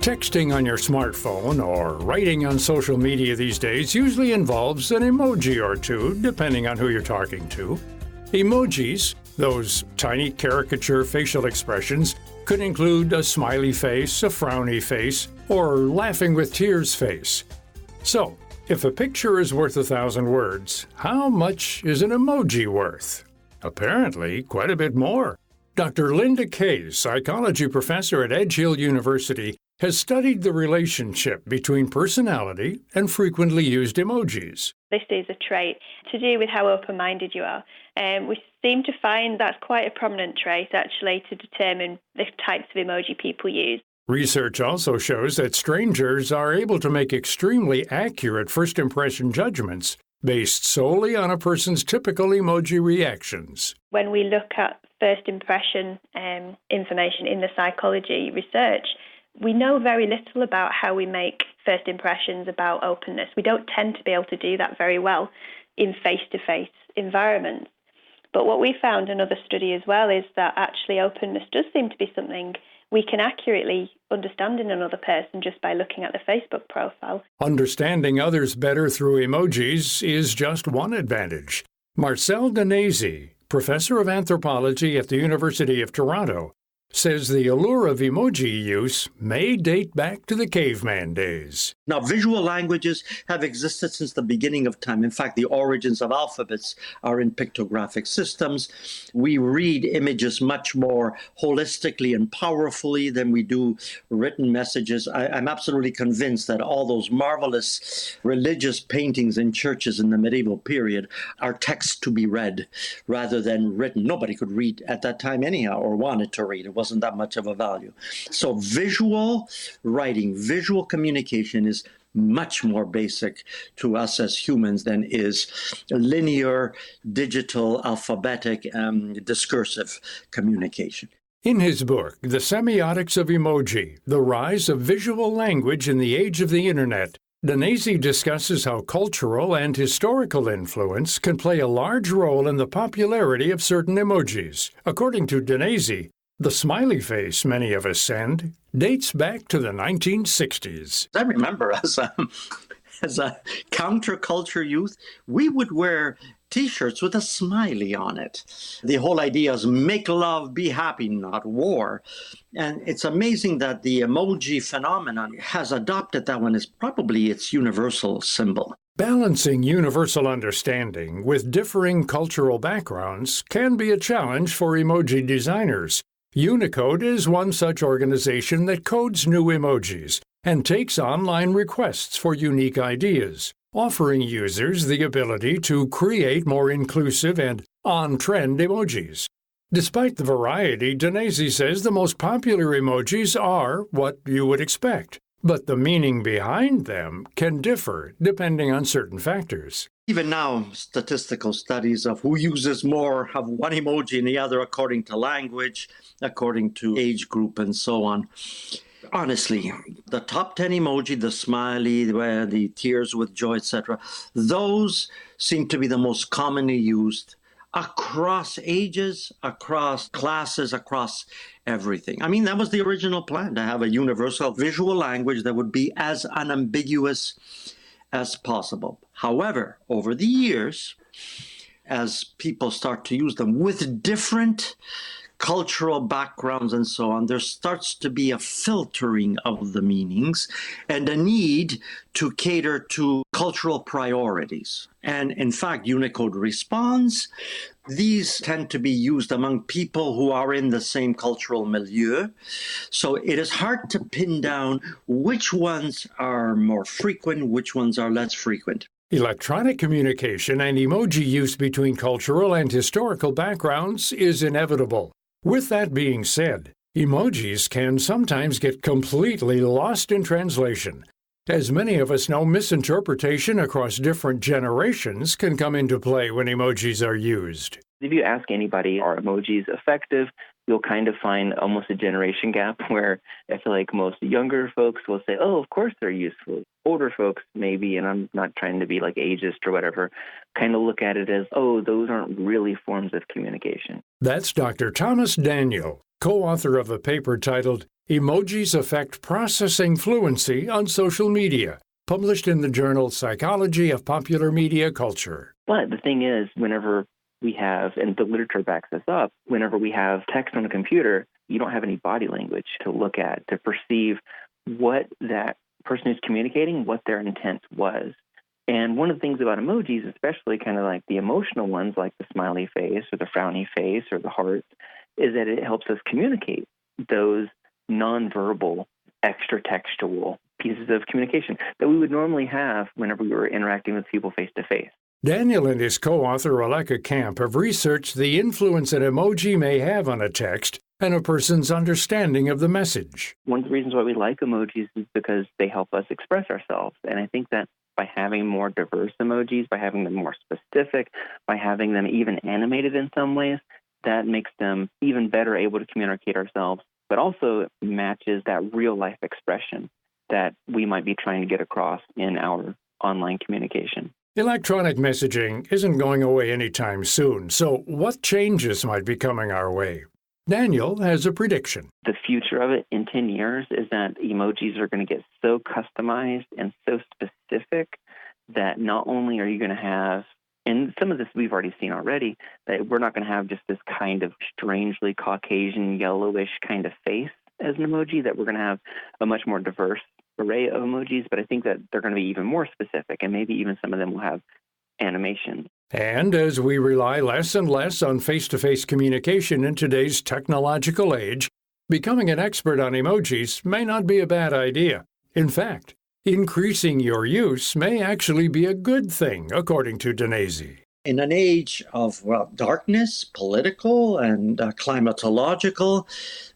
Texting on your smartphone or writing on social media these days usually involves an emoji or two, depending on who you're talking to. Emojis, those tiny caricature facial expressions, could include a smiley face, a frowny face, or laughing with tears face. So, if a picture is worth 1,000 words, how much is an emoji worth? Apparently, quite a bit more. Dr. Linda Kay, psychology professor at Edge Hill University, has studied the relationship between personality and frequently used emojis. This is a trait to do with how open-minded you are. We seem to find that's quite a prominent trait, actually, to determine the types of emoji people use. Research also shows that strangers are able to make extremely accurate first impression judgments based solely on a person's typical emoji reactions. When we look at first impression information in the psychology research, we know very little about how we make first impressions about openness. We don't tend to be able to do that very well in face-to-face environments. But what we found in another study as well is that actually openness does seem to be something we can accurately understand in another person just by looking at the Facebook profile. Understanding others better through emojis is just one advantage. Marcel Danesi, professor of anthropology at the University of Toronto, says the allure of emoji use may date back to the caveman days. Now, visual languages have existed since the beginning of time. In fact, the origins of alphabets are in pictographic systems. We read images much more holistically and powerfully than we do written messages. I'm absolutely convinced that all those marvelous religious paintings in churches in the medieval period are text to be read rather than written. Nobody could read at that time anyhow, or wanted to read. It wasn't that much of a value. So visual writing, visual communication is much more basic to us as humans than is linear, digital, alphabetic, discursive communication. In his book, The Semiotics of Emoji, The Rise of Visual Language in the Age of the Internet, Danesi discusses how cultural and historical influence can play a large role in the popularity of certain emojis. According to Danesi, the smiley face many of us send dates back to the 1960s. I remember as a counterculture youth, we would wear T-shirts with a smiley on it. The whole idea is make love, be happy, not war. And it's amazing that the emoji phenomenon has adopted that one as probably its universal symbol. Balancing universal understanding with differing cultural backgrounds can be a challenge for emoji designers. Unicode is one such organization that codes new emojis and takes online requests for unique ideas, offering users the ability to create more inclusive and on-trend emojis. Despite the variety, Danesi says the most popular emojis are what you would expect, but the meaning behind them can differ depending on certain factors. Even now, statistical studies of who uses more of one emoji and the other according to language, according to age group, and so on. Honestly, the top 10 emoji, the smiley, the tears with joy, etc., those seem to be the most commonly used across ages, across classes, across everything. I mean, that was the original plan, to have a universal visual language that would be as unambiguous as possible. However, over the years, as people start to use them with different cultural backgrounds and so on, there starts to be a filtering of the meanings and a need to cater to cultural priorities. And in fact, Unicode responds. These tend to be used among people who are in the same cultural milieu. So it is hard to pin down which ones are more frequent, which ones are less frequent. Electronic communication and emoji use between cultural and historical backgrounds is inevitable. With that being said, emojis can sometimes get completely lost in translation. As many of us know, misinterpretation across different generations can come into play when emojis are used. If you ask anybody, are emojis effective? You'll kind of find almost a generation gap where I feel like most younger folks will say, oh, of course they're useful. Older folks maybe, and I'm not trying to be like ageist or whatever, kind of look at it as, oh, those aren't really forms of communication. That's Dr. Thomas Daniel, co-author of a paper titled Emojis Affect Processing Fluency on Social Media, published in the journal Psychology of Popular Media Culture. But the thing is, whenever we have, and the literature backs this up, whenever we have text on a computer, you don't have any body language to look at, to perceive what that person is communicating, what their intent was. And one of the things about emojis, especially kind of like the emotional ones, like the smiley face or the frowny face or the hearts, is that it helps us communicate those nonverbal, extra-textual pieces of communication that we would normally have whenever we were interacting with people face-to-face. Daniel and his co-author Aleka Camp have researched the influence an emoji may have on a text and a person's understanding of the message. One of the reasons why we like emojis is because they help us express ourselves. And I think that by having more diverse emojis, by having them more specific, by having them even animated in some ways, that makes them even better able to communicate ourselves, but also matches that real-life expression that we might be trying to get across in our online communication. Electronic messaging isn't going away anytime soon, so what changes might be coming our way? Daniel has a prediction. The future of it in 10 years is that emojis are going to get so customized and so specific that not only are you going to have, and some of this we've already seen already, that we're not going to have just this kind of strangely Caucasian, yellowish kind of face as an emoji, that we're going to have a much more diverse array of emojis, but I think that they're going to be even more specific, and maybe even some of them will have animation. And as we rely less and less on face-to-face communication in today's technological age, becoming an expert on emojis may not be a bad idea. In fact, increasing your use may actually be a good thing, according to Danese. In an age of, darkness, political and climatological,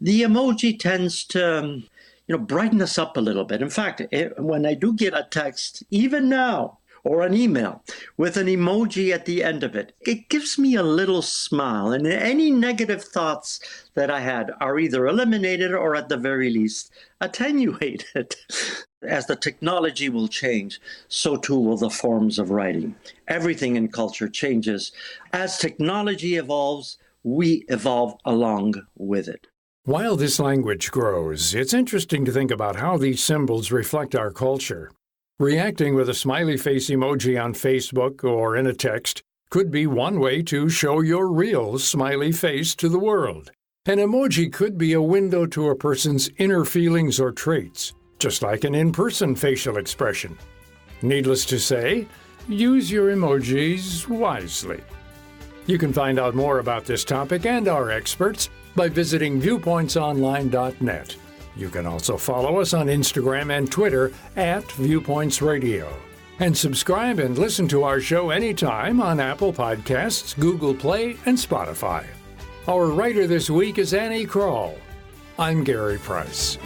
the emoji tends to, brighten us up a little bit. In fact, when I do get a text, even now, or an email with an emoji at the end of it, it gives me a little smile. And any negative thoughts that I had are either eliminated or at the very least attenuated. As the technology will change, so too will the forms of writing. Everything in culture changes. As technology evolves, we evolve along with it. While this language grows, it's interesting to think about how these symbols reflect our culture. Reacting with a smiley face emoji on Facebook or in a text could be one way to show your real smiley face to the world. An emoji could be a window to a person's inner feelings or traits, just like an in-person facial expression. Needless to say, use your emojis wisely. You can find out more about this topic and our experts by visiting viewpointsonline.net. You can also follow us on Instagram and Twitter @Viewpoints Radio. And subscribe and listen to our show anytime on Apple Podcasts, Google Play, and Spotify. Our writer this week is Annie Kroll. I'm Gary Price.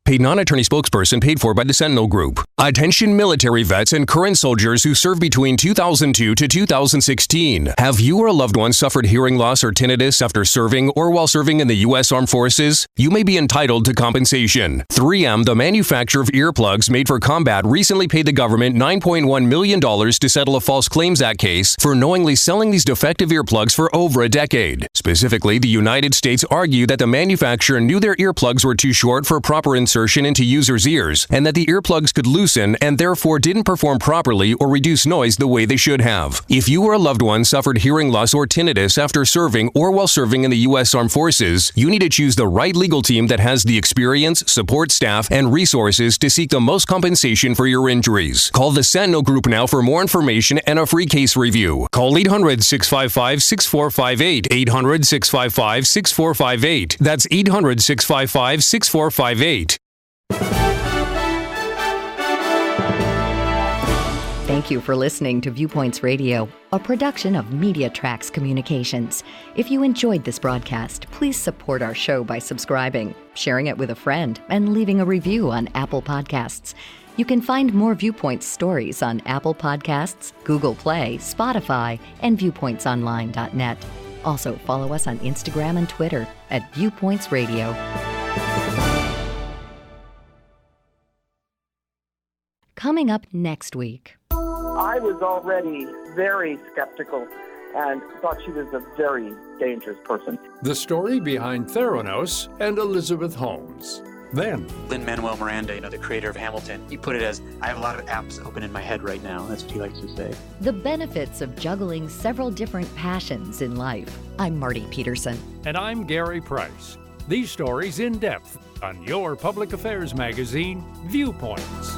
Paid non-attorney spokesperson paid for by the Sentinel Group. Attention military vets and current soldiers who served between 2002 to 2016. Have you or a loved one suffered hearing loss or tinnitus after serving or while serving in the U.S. Armed Forces? You may be entitled to compensation. 3M, the manufacturer of earplugs made for combat, recently paid the government $9.1 million to settle a False Claims Act case for knowingly selling these defective earplugs for over a decade. Specifically, the United States argued that the manufacturer knew their earplugs were too short for proper insertion into users' ears, and that the earplugs could loosen and therefore didn't perform properly or reduce noise the way they should have. If you or a loved one suffered hearing loss or tinnitus after serving or while serving in the U.S. Armed Forces, you need to choose the right legal team that has the experience, support staff, and resources to seek the most compensation for your injuries. Call the Sentinel Group now for more information and a free case review. Call 800-655-6458. 800-655-6458. That's 800-655-6458. Thank you for listening to Viewpoints Radio, a production of Media Tracks Communications. If you enjoyed this broadcast, please support our show by subscribing, sharing it with a friend, and leaving a review on Apple Podcasts. You can find more Viewpoints stories on Apple Podcasts, Google Play, Spotify, and viewpointsonline.net. Also, follow us on Instagram and Twitter @Viewpoints Radio. Coming up next week. I was already very skeptical and thought she was a very dangerous person. The story behind Theranos and Elizabeth Holmes. Then, Lin-Manuel Miranda, the creator of Hamilton, he put it as, I have a lot of apps open in my head right now. That's what he likes to say. The benefits of juggling several different passions in life. I'm Marty Peterson. and I'm Gary Price. These stories in depth on your public affairs magazine, Viewpoints.